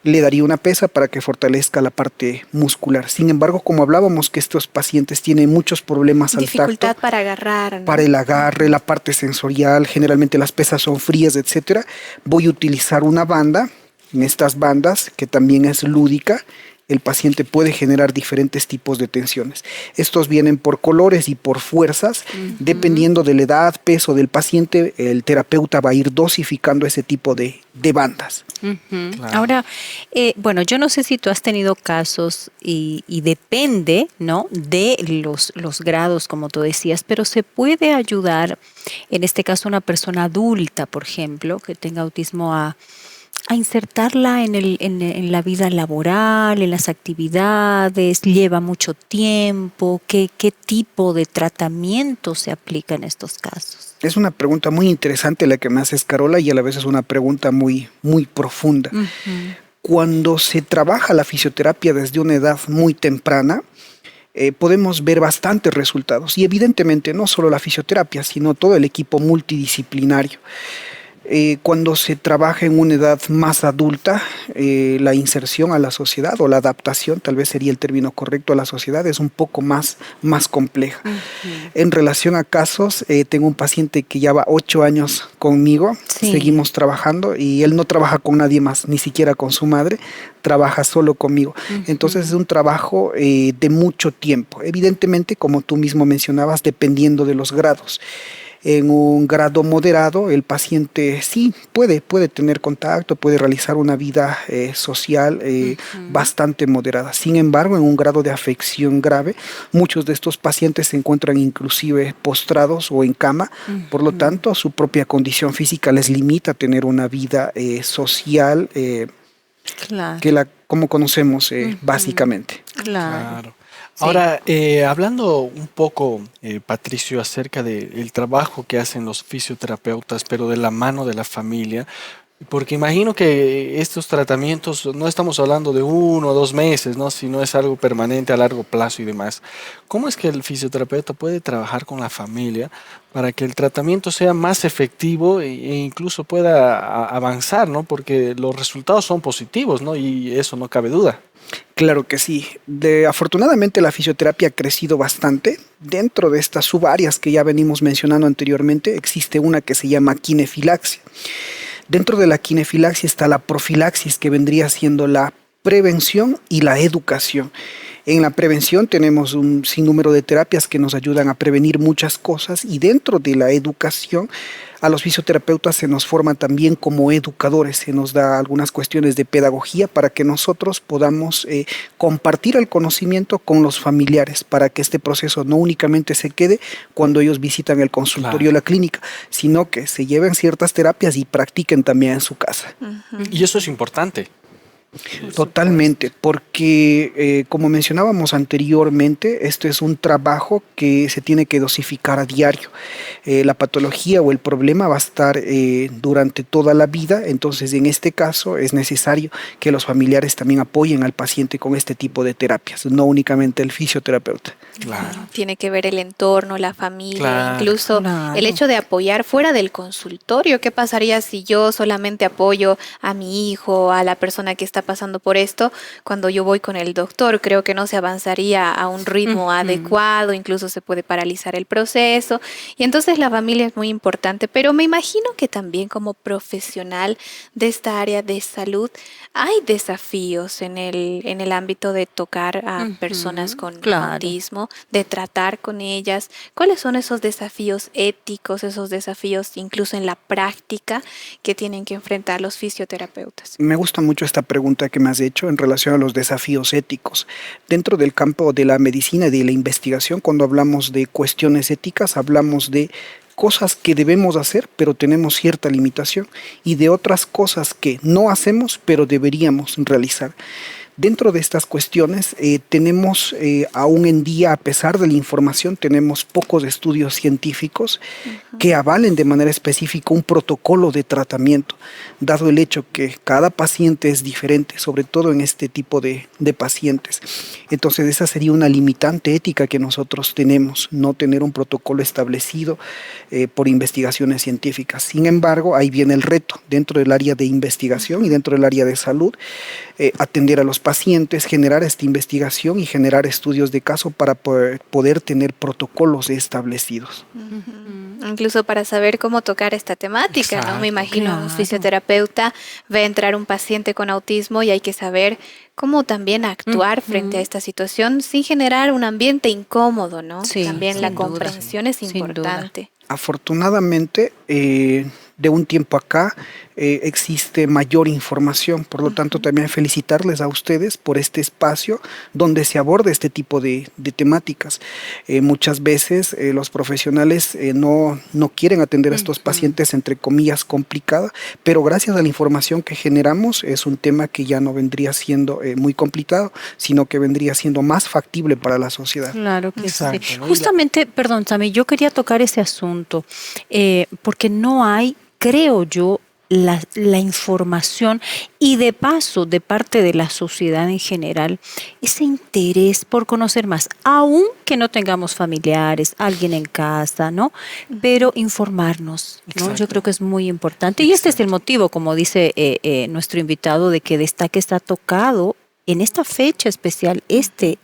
le daría una pesa para que fortalezca la parte muscular. Sin embargo, como hablábamos que estos pacientes tienen muchos problemas al tacto. Dificultad para agarrar, ¿no? Para el agarre, la parte sensorial, generalmente las pesas son frías, etcétera. Voy a utilizar una banda, en estas bandas, que también es lúdica. El paciente puede generar diferentes tipos de tensiones. Estos vienen por colores y por fuerzas. Dependiendo de la edad, peso del paciente, el terapeuta va a ir dosificando ese tipo de bandas. Claro. Ahora, bueno, yo no sé si tú has tenido casos y depende, ¿no?, de los grados, como tú decías, pero se puede ayudar, en este caso, una persona adulta, por ejemplo, que tenga autismo, a insertarla en la vida laboral, en las actividades, lleva mucho tiempo. ¿Qué tipo de tratamiento se aplica en estos casos? Es una pregunta muy interesante la que me haces, Carola, y a la vez es una pregunta muy, muy profunda. Cuando se trabaja la fisioterapia desde una edad muy temprana, podemos ver bastantes resultados, y evidentemente no solo la fisioterapia, sino todo el equipo multidisciplinario. Cuando se trabaja en una edad más adulta, la inserción a la sociedad, o la adaptación, tal vez sería el término correcto, a la sociedad, es un poco más compleja. En relación a casos, tengo un paciente que lleva 8 años conmigo, seguimos trabajando, y él no trabaja con nadie más, ni siquiera con su madre, trabaja solo conmigo. Entonces es un trabajo de mucho tiempo. Evidentemente, como tú mismo mencionabas, dependiendo de los grados. En un grado moderado, el paciente sí puede tener contacto, puede realizar una vida social bastante moderada. Sin embargo, en un grado de afección grave, muchos de estos pacientes se encuentran inclusive postrados o en cama. Por lo tanto, su propia condición física les limita a tener una vida social que como conocemos básicamente. Claro. Ahora, hablando un poco, Patricio, acerca del trabajo que hacen los fisioterapeutas, pero de la mano de la familia, porque imagino que estos tratamientos, no estamos hablando de 1 o 2 meses, ¿no?, sino es algo permanente a largo plazo y demás. ¿Cómo es que el fisioterapeuta puede trabajar con la familia para que el tratamiento sea más efectivo e incluso pueda avanzar, ¿no?, porque los resultados son positivos, ¿no?, y eso no cabe duda? Claro que sí. Afortunadamente la fisioterapia ha crecido bastante. Dentro de estas subáreas que ya venimos mencionando anteriormente, existe una que se llama kinefilaxia. Dentro de la kinefilaxia está la profilaxis, que vendría siendo la prevención y la educación. En la prevención tenemos un sinnúmero de terapias que nos ayudan a prevenir muchas cosas, y dentro de la educación a los fisioterapeutas se nos forma también como educadores, se nos da algunas cuestiones de pedagogía para que nosotros podamos compartir el conocimiento con los familiares, para que este proceso no únicamente se quede cuando ellos visitan el consultorio o la clínica, sino que se lleven ciertas terapias y practiquen también en su casa. Y eso es importante. Totalmente, porque como mencionábamos anteriormente, esto es un trabajo que se tiene que dosificar a diario. La patología o el problema va a estar durante toda la vida, entonces en este caso es necesario que los familiares también apoyen al paciente con este tipo de terapias, no únicamente el fisioterapeuta. Claro. Tiene que ver el entorno, la familia, Claro. incluso el hecho de apoyar fuera del consultorio. ¿Qué pasaría si yo solamente apoyo a mi hijo, a la persona que está pasando por esto, cuando yo voy con el doctor? Creo que no se avanzaría a un ritmo adecuado, incluso se puede paralizar el proceso. Y entonces la familia es muy importante, pero me imagino que también como profesional de esta área de salud hay desafíos en el ámbito de tocar a personas con autismo, de tratar con ellas. ¿Cuáles son esos desafíos éticos, esos desafíos incluso en la práctica que tienen que enfrentar los fisioterapeutas? Me gusta mucho esta pregunta que me has hecho en relación a los desafíos éticos. Dentro del campo de la medicina y de la investigación, cuando hablamos de cuestiones éticas, hablamos de cosas que debemos hacer, pero tenemos cierta limitación, y de otras cosas que no hacemos, pero deberíamos realizar. Dentro de estas cuestiones tenemos aún en día, a pesar de la información, tenemos pocos estudios científicos que avalen de manera específica un protocolo de tratamiento, dado el hecho que cada paciente es diferente, sobre todo en este tipo de pacientes. Entonces esa sería una limitante ética que nosotros tenemos, no tener un protocolo establecido por investigaciones científicas. Sin embargo, ahí viene el reto dentro del área de investigación y dentro del área de salud, atender a los pacientes, generar esta investigación y generar estudios de caso para poder tener protocolos establecidos. Incluso para saber cómo tocar esta temática, ¿no? Me imagino un fisioterapeuta, va a entrar un paciente con autismo y hay que saber cómo también actuar frente a esta situación sin generar un ambiente incómodo, ¿no? Sí, también la sin duda, comprensión es importante. Afortunadamente, de un tiempo acá existe mayor información, por lo tanto también felicitarles a ustedes por este espacio donde se aborda este tipo de temáticas. Muchas veces los profesionales no quieren atender a estos pacientes, entre comillas, complicados, pero gracias a la información que generamos es un tema que ya no vendría siendo muy complicado, sino que vendría siendo más factible para la sociedad. Claro que Exacto, sí. ¿no? Justamente, perdón, Sammy, yo quería tocar ese asunto, porque no hay, creo yo, la información y de paso de parte de la sociedad en general, ese interés por conocer más, aun que no tengamos familiares, alguien en casa, ¿no? Pero informarnos, ¿no? Exacto. Yo creo que es muy importante. Y este es el motivo, como dice nuestro invitado, de que Destaque está tocado en esta fecha especial este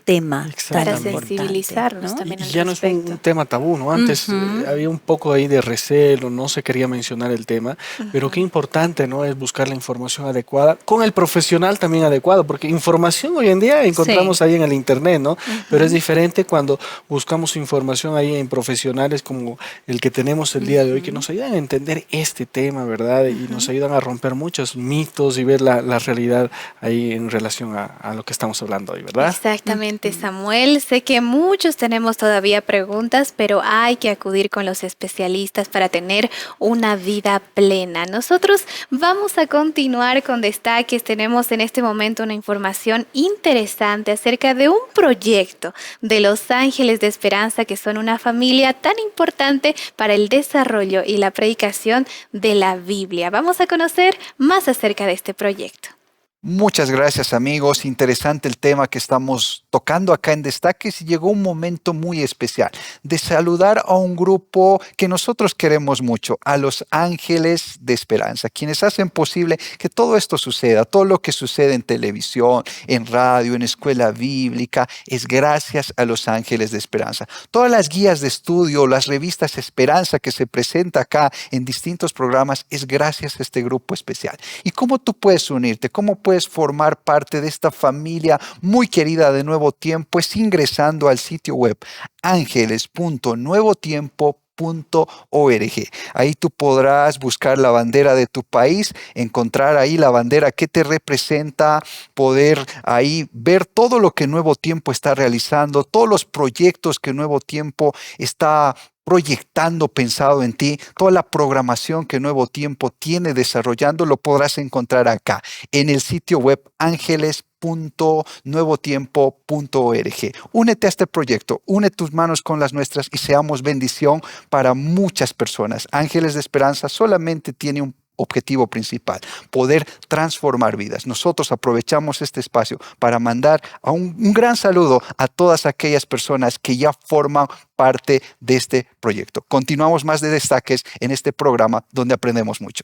tema Para tan importante, sensibilizarnos ¿no? también Y al ya no es respecto. un tema tabú, ¿no? Antes había un poco ahí de recelo, no se quería mencionar el tema, pero qué importante, ¿no? Es buscar la información adecuada, con el profesional también adecuado, porque información hoy en día encontramos ahí en el internet, ¿no? Pero es diferente cuando buscamos información ahí en profesionales como el que tenemos el día de hoy, que nos ayudan a entender este tema, ¿verdad? Y nos ayudan a romper muchos mitos y ver la realidad ahí en relación a lo que estamos hablando hoy, ¿verdad? Exactamente, Samuel. Sé que muchos tenemos todavía preguntas, pero hay que acudir con los especialistas para tener una vida plena. Nosotros vamos a continuar con Destaques. Tenemos en este momento una información interesante acerca de un proyecto de Los Ángeles de Esperanza, que son una familia tan importante para el desarrollo y la predicación de la Biblia. Vamos a conocer más acerca de este proyecto. Muchas gracias, amigos. Interesante el tema que estamos tocando acá en Destaques, y llegó un momento muy especial de saludar a un grupo que nosotros queremos mucho, a Los Ángeles de Esperanza, quienes hacen posible que todo esto suceda. Todo lo que sucede en televisión, en radio, en escuela bíblica, es gracias a Los Ángeles de Esperanza. Todas las guías de estudio, las revistas Esperanza que se presenta acá en distintos programas, es gracias a este grupo especial. ¿Y cómo tú puedes unirte? ¿Cómo puedes formar parte de esta familia muy querida de Nuevo Tiempo? Es ingresando al sitio web ángeles.nuevotiempo.org. Ahí tú podrás buscar la bandera de tu país, encontrar ahí la bandera que te representa, poder ahí ver todo lo que Nuevo Tiempo está realizando, todos los proyectos que Nuevo Tiempo está proyectando pensado en ti. Toda la programación que Nuevo Tiempo tiene desarrollando lo podrás encontrar acá en el sitio web ángeles.nuevotiempo.org. Únete a este proyecto, une tus manos con las nuestras y seamos bendición para muchas personas. Ángeles de Esperanza solamente tiene un objetivo principal, poder transformar vidas. Nosotros aprovechamos este espacio para mandar un gran saludo a todas aquellas personas que ya forman parte de este proyecto. Continuamos más de Destaques en este programa donde aprendemos mucho.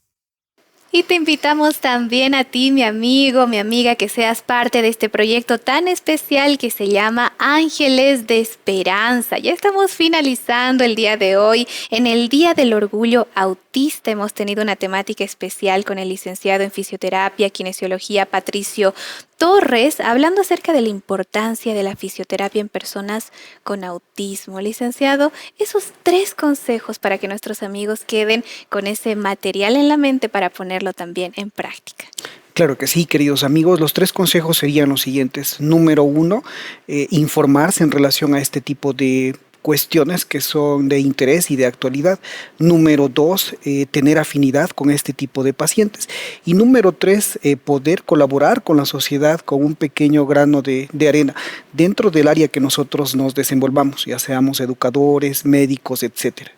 Y te invitamos también a ti, mi amigo, mi amiga, que seas parte de este proyecto tan especial que se llama Ángeles de Esperanza. Ya estamos finalizando el día de hoy. En el Día del Orgullo Autista hemos tenido una temática especial con el licenciado en Fisioterapia, Kinesiología, Patricio Torres, hablando acerca de la importancia de la fisioterapia en personas con autismo. Licenciado, esos 3 consejos para que nuestros amigos queden con ese material en la mente para ponerlo también en práctica. Claro que sí, queridos amigos. Los 3 consejos serían los siguientes. Número 1, informarse en relación a este tipo de cuestiones que son de interés y de actualidad. Número 2, tener afinidad con este tipo de pacientes. Y número 3, poder colaborar con la sociedad con un pequeño grano de arena dentro del área que nosotros nos desenvolvamos, ya seamos educadores, médicos, etcétera.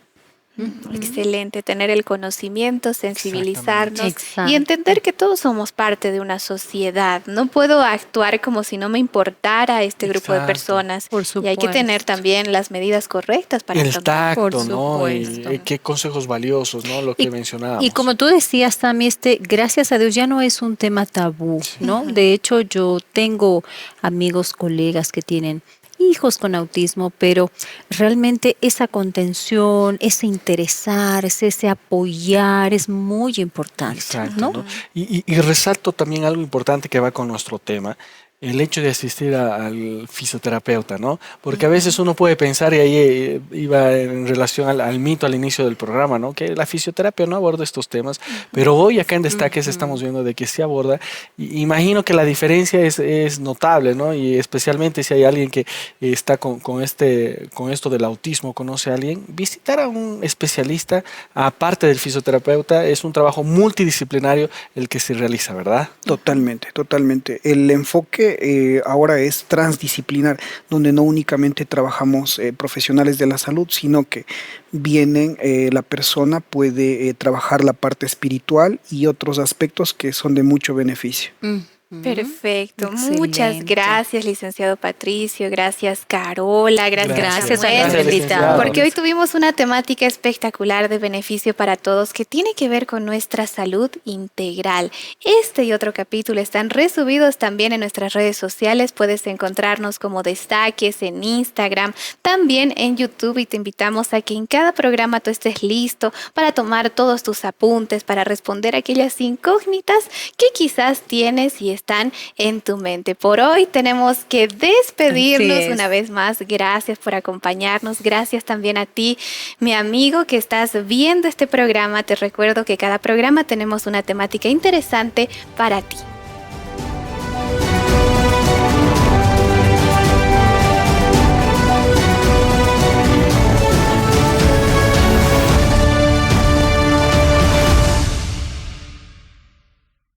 Excelente, tener el conocimiento, sensibilizarnos y entender que todos somos parte de una sociedad. No puedo actuar como si no me importara este grupo de personas. Y hay que tener también las medidas correctas para el tacto, ¿no? Y qué consejos valiosos, ¿no? Lo que mencionábamos. Y como tú decías, Tami, gracias a Dios ya no es un tema tabú, ¿no? De hecho, yo tengo amigos, colegas que tienen hijos con autismo, pero realmente esa contención, ese interesarse, ese apoyar es muy importante. Exacto, ¿no? Y resalto también algo importante que va con nuestro tema, el hecho de asistir al fisioterapeuta, ¿no? Porque a veces uno puede pensar, y ahí iba en relación al mito al inicio del programa, ¿no? Que la fisioterapia no aborda estos temas, pero hoy acá en Destaques estamos viendo de que sí aborda. Y imagino que la diferencia es notable, ¿no? Y especialmente si hay alguien que está con esto del autismo, conoce a alguien, visitar a un especialista, aparte del fisioterapeuta, es un trabajo multidisciplinario el que se realiza, ¿verdad? Totalmente, totalmente. El enfoque ahora es transdisciplinar, donde no únicamente trabajamos profesionales de la salud, sino que vienen, la persona puede trabajar la parte espiritual y otros aspectos que son de mucho beneficio. Perfecto, muchas gracias, licenciado Patricio, gracias Carola, gracias a porque hoy tuvimos una temática espectacular de beneficio para todos que tiene que ver con nuestra salud integral. Este y otro capítulo están resubidos también en nuestras redes sociales, puedes encontrarnos como Destaques en Instagram, también en YouTube, y te invitamos a que en cada programa tú estés listo para tomar todos tus apuntes, para responder aquellas incógnitas que quizás tienes y están en tu mente. Por hoy tenemos que despedirnos una vez más. Gracias por acompañarnos. Gracias también a ti, mi amigo, que estás viendo este programa. Te recuerdo que cada programa tenemos una temática interesante para ti.